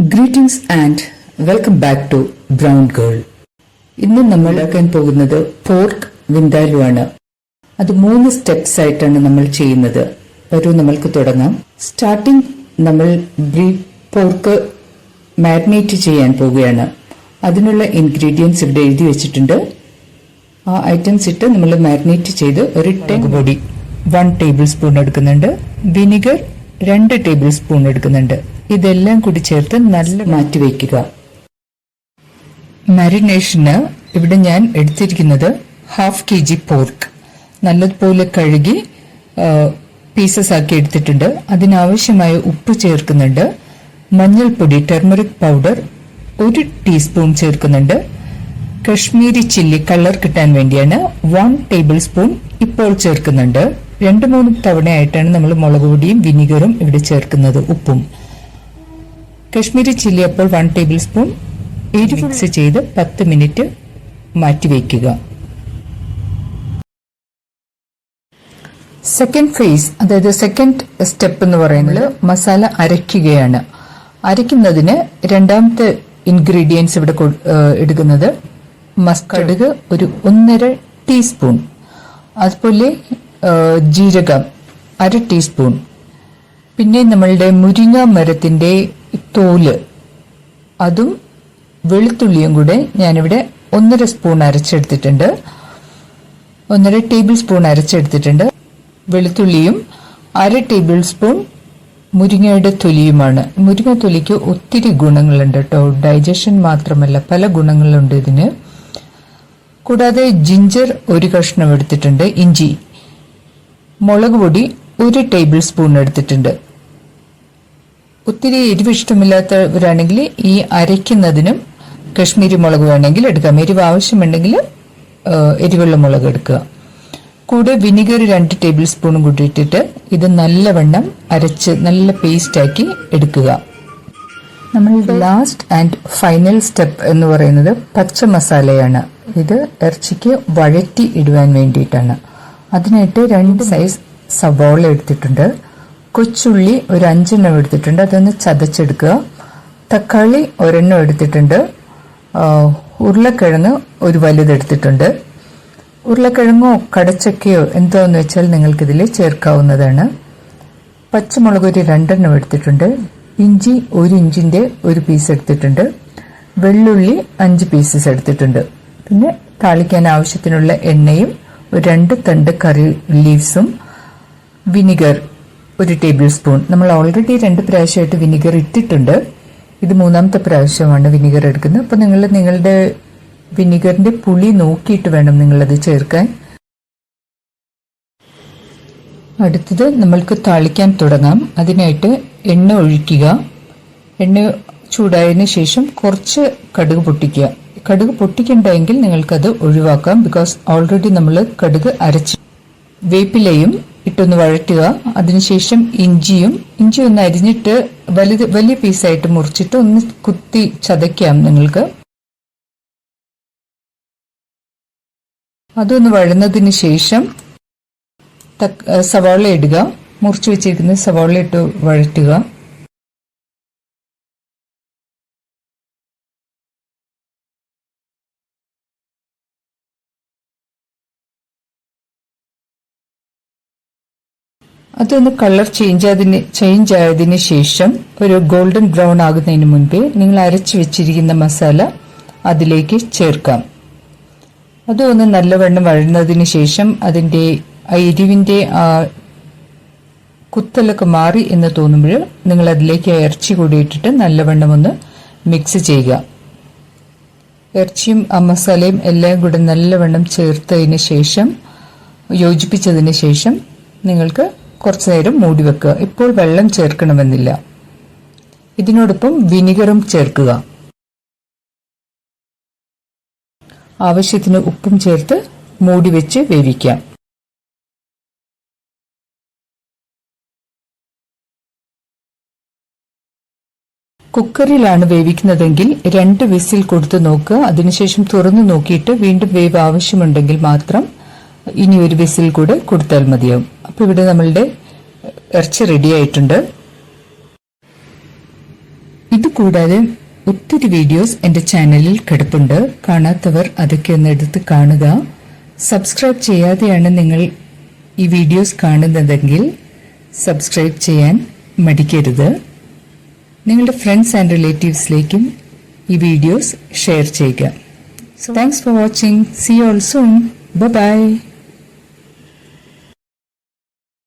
Greetings and welcome back to Brown Girl. ഇന്ന് നമ്മൾ ആക്കാൻ പോകുന്നത് പോർക്ക് വിന്താലു ആണ്. അത് 3 സ്റ്റെപ്സ് ആയിട്ടാണ് നമ്മൾ ചെയ്യുന്നത്. വരൂ നമ്മൾക്ക് തുടങ്ങാം. സ്റ്റാർട്ടിംഗ് നമ്മൾ പോർക്ക് മാരിനേറ്റ് ചെയ്യാൻ പോവുകയാണ്. അതിനുള്ള ഇൻഗ്രീഡിയൻസ് ഇവിടെ എഴുതി വെച്ചിട്ടുണ്ട്. ആ ഐറ്റംസ് ഇട്ട് നമ്മൾ മാരിനേറ്റ് ചെയ്ത് ഒരു പൊടി 1 ടേബിൾ സ്പൂൺ എടുക്കുന്നുണ്ട്. വിനിഗർ 2 ടേബിൾ സ്പൂൺ എടുക്കുന്നുണ്ട്. ഇതെല്ലാം കൂടി ചേർത്ത് നല്ല മാറ്റി വയ്ക്കുക. മാരിനേഷന് ഇവിടെ ഞാൻ എടുത്തിരിക്കുന്നത് 1/2 kg പോർക്ക് നല്ലതുപോലെ കഴുകി പീസസ് ആക്കി എടുത്തിട്ടുണ്ട്. അതിനാവശ്യമായ ഉപ്പ് ചേർക്കുന്നുണ്ട്. മഞ്ഞൾപ്പൊടി ടർമറിക് പൗഡർ 1 ടീസ്പൂൺ ചേർക്കുന്നുണ്ട്. കശ്മീരി ചില്ലി കളർ കിട്ടാൻ വേണ്ടിയാണ് 1 ടേബിൾ സ്പൂൺ ഇപ്പോൾ ചേർക്കുന്നുണ്ട്. 2-3 തവണയായിട്ടാണ് നമ്മൾ മുളക് പൊടിയും വിനിഗറും ഇവിടെ ചേർക്കുന്നത്, ഉപ്പും. കശ്മീരി ചില്ലി അപ്പോൾ 1 ടേബിൾ സ്പൂൺ മിക്സ് ചെയ്ത് 10 മിനിറ്റ് മാറ്റിവെക്കുക. സെക്കൻഡ് ഫേസ്, അതായത് സെക്കൻഡ് സ്റ്റെപ്പ് എന്ന് പറയുന്നത് മസാല അരയ്ക്കുകയാണ്. അരയ്ക്കുന്നതിന് രണ്ടാമത്തെ ഇൻഗ്രീഡിയൻസ് ഇവിടെ എടുക്കുന്നത് കടുക് ഒരു 1.5 ടീസ്പൂൺ, അതുപോലെ ജീരകം 1/2 ടീസ്പൂൺ, പിന്നെ നമ്മളുടെ മുരിങ്ങ മരത്തിന്റെ തോല് അതും വെളുത്തുള്ളിയും കൂടെ ഞാനിവിടെ 1.5 സ്പൂൺ അരച്ചെടുത്തിട്ടുണ്ട്. 1.5 ടേബിൾ സ്പൂൺ അരച്ചെടുത്തിട്ടുണ്ട്. വെളുത്തുള്ളിയും 1/2 ടേബിൾ സ്പൂൺ മുരിങ്ങയുടെ തൊലിയുമാണ്. മുരിങ്ങ തൊലിക്ക് ഒത്തിരി ഗുണങ്ങളുണ്ട് കേട്ടോ. ഡൈജഷൻ മാത്രമല്ല, പല ഗുണങ്ങളുണ്ട് ഇതിന്. കൂടാതെ ജിഞ്ചർ 1 കഷ്ണം എടുത്തിട്ടുണ്ട്. ഇഞ്ചി, മുളക് പൊടി 1 ടേബിൾ സ്പൂൺ എടുത്തിട്ടുണ്ട്. ഒത്തിരി എരിവ് ഇഷ്ടമില്ലാത്തവരാണെങ്കിൽ ഈ അരയ്ക്കുന്നതിനും കശ്മീരി മുളക് വേണമെങ്കിൽ എടുക്കാം. എരിവ് ആവശ്യമുണ്ടെങ്കിൽ എരിവുള്ള മുളക് എടുക്കുക. കൂടെ വിനിഗർ 2 ടേബിൾ സ്പൂണും കൂടി ഇട്ടിട്ട് ഇത് നല്ലവണ്ണം അരച്ച് നല്ല പേസ്റ്റാക്കി എടുക്കുക. നമ്മൾ ലാസ്റ്റ് ആൻഡ് ഫൈനൽ സ്റ്റെപ്പ് എന്ന് പറയുന്നത് പച്ച മസാലയാണ്. ഇത് ഇറച്ചിക്ക് വഴറ്റി ഇടുവാൻ വേണ്ടിയിട്ടാണ്. അതിനായിട്ട് 2 സൈസ് സവാള എടുത്തിട്ടുണ്ട്. കൊച്ചുള്ളി ഒരു 5 എണ്ണം എടുത്തിട്ടുണ്ട്, അതൊന്ന് ചതച്ചെടുക്കുക. തക്കാളി 1 എണ്ണം എടുത്തിട്ടുണ്ട്. ഉരുളക്കിഴങ്ങ് ഒരു വലുതെടുത്തിട്ടുണ്ട്. ഉരുളക്കിഴങ്ങോ കടച്ചക്കയോ എന്തോന്ന് വെച്ചാൽ നിങ്ങൾക്കിതിൽ ചേർക്കാവുന്നതാണ്. പച്ചമുളക് ഒരു 2 എണ്ണം എടുത്തിട്ടുണ്ട്. ഇഞ്ചി 1 ഇഞ്ചിന്റെ 1 പീസ് എടുത്തിട്ടുണ്ട്. വെള്ളുള്ളി 5 പീസസ് എടുത്തിട്ടുണ്ട്. പിന്നെ താളിക്കാൻ ആവശ്യത്തിനുള്ള എണ്ണയും 2 തണ്ട് കറി ലീവ്സും വിനിഗർ 1 ടേബിൾ സ്പൂൺ. നമ്മൾ ഓൾറെഡി 2 പ്രാവശ്യമായിട്ട് വിനിഗർ ഇട്ടിട്ടുണ്ട്. ഇത് 3ാമത്തെ പ്രാവശ്യമാണ് വിനിഗർ എടുക്കുന്നത്. അപ്പൊ നിങ്ങളുടെ വിനിഗറിന്റെ പുളി നോക്കിയിട്ട് വേണം നിങ്ങളത് ചേർക്കാൻ. അടുത്തത് നമ്മൾക്ക് താളിക്കാൻ തുടങ്ങാം. അതിനായിട്ട് എണ്ണ ഒഴിക്കുക. എണ്ണ ചൂടായതിനു ശേഷം കുറച്ച് കടുക് പൊട്ടിക്കുക. കടുക് പൊട്ടിക്കണ്ടെങ്കിൽ നിങ്ങൾക്കത് ഒഴിവാക്കാം, ബിക്കോസ് ഓൾറെഡി നമ്മൾ കടുക് അരച്ച്. വേപ്പിലയും ഇട്ടൊന്ന് വഴറ്റുക. അതിനുശേഷം ഇഞ്ചി ഒന്ന് അരിഞ്ഞിട്ട് വലിയ പീസായിട്ട് മുറിച്ചിട്ട് ഒന്ന് കുത്തി ചതയ്ക്കാം നിങ്ങൾക്ക്. അതൊന്ന് വഴന്നതിന് ശേഷം സവാള ഇടുക. മുറിച്ചു വെച്ചിരിക്കുന്ന സവാള ഇട്ട് വഴറ്റുക. അതൊന്ന് കളർ ചേഞ്ച് ആയതിനു ശേഷം ഒരു ഗോൾഡൻ ബ്രൗൺ ആകുന്നതിന് മുൻപേ നിങ്ങൾ അരച്ചു വെച്ചിരിക്കുന്ന മസാല അതിലേക്ക് ചേർക്കാം. അതൊന്ന് നല്ലവണ്ണം വഴന്നതിന് ശേഷം അതിന്റെ എരിവിന്റെ കുത്തലൊക്കെ മാറി എന്ന് തോന്നുമ്പോൾ നിങ്ങൾ അതിലേക്ക് ഇറച്ചി കൂടി ഇട്ടിട്ട് നല്ലവണ്ണം ഒന്ന് മിക്സ് ചെയ്യുക. ഇറച്ചിയും ആ മസാലയും എല്ലാം കൂടെ നല്ലവണ്ണം ചേർത്തതിന് ശേഷം യോജിപ്പിച്ചതിന് ശേഷം നിങ്ങൾക്ക് കുറച്ചു നേരം മൂടി വെക്കുക. ഇപ്പോൾ വെള്ളം ചേർക്കണമെന്നില്ല. ഇതിനോടൊപ്പം വിനിഗറും ചേർക്കുക. ആവശ്യത്തിന് ഉപ്പും ചേർത്ത് മൂടി വെച്ച് വേവിക്കാം. കുക്കറിലാണ് വേവിക്കുന്നതെങ്കിൽ 2 വിസിൽ കൊടുത്ത് നോക്കുക. അതിനുശേഷം തുറന്നു നോക്കിയിട്ട് വീണ്ടും വേവ് ആവശ്യമുണ്ടെങ്കിൽ മാത്രം ഇനി 1 വിസിൽ കൂടെ കൊടുത്താൽ മതിയാവും. അപ്പൊ ഇവിടെ നമ്മളുടെ ഇറച്ചി റെഡി ആയിട്ടുണ്ട്. ഇത് കൂടാതെ ഒത്തിരി വീഡിയോസ് എന്റെ ചാനലിൽ കിടപ്പുണ്ട്. കാണാത്തവർ അതൊക്കെ ഒന്ന് എടുത്ത് കാണുക. സബ്സ്ക്രൈബ് ചെയ്യാതെയാണ് നിങ്ങൾ ഈ വീഡിയോസ് കാണുന്നതെങ്കിൽ സബ്സ്ക്രൈബ് ചെയ്യാൻ മടിക്കരുത്. നിങ്ങളുടെ ഫ്രണ്ട്സ് ആൻഡ് റിലേറ്റീവ്സിലേക്കും ഈ വീഡിയോസ് ഷെയർ ചെയ്യുക. Thanks for watching. See you all soon. By.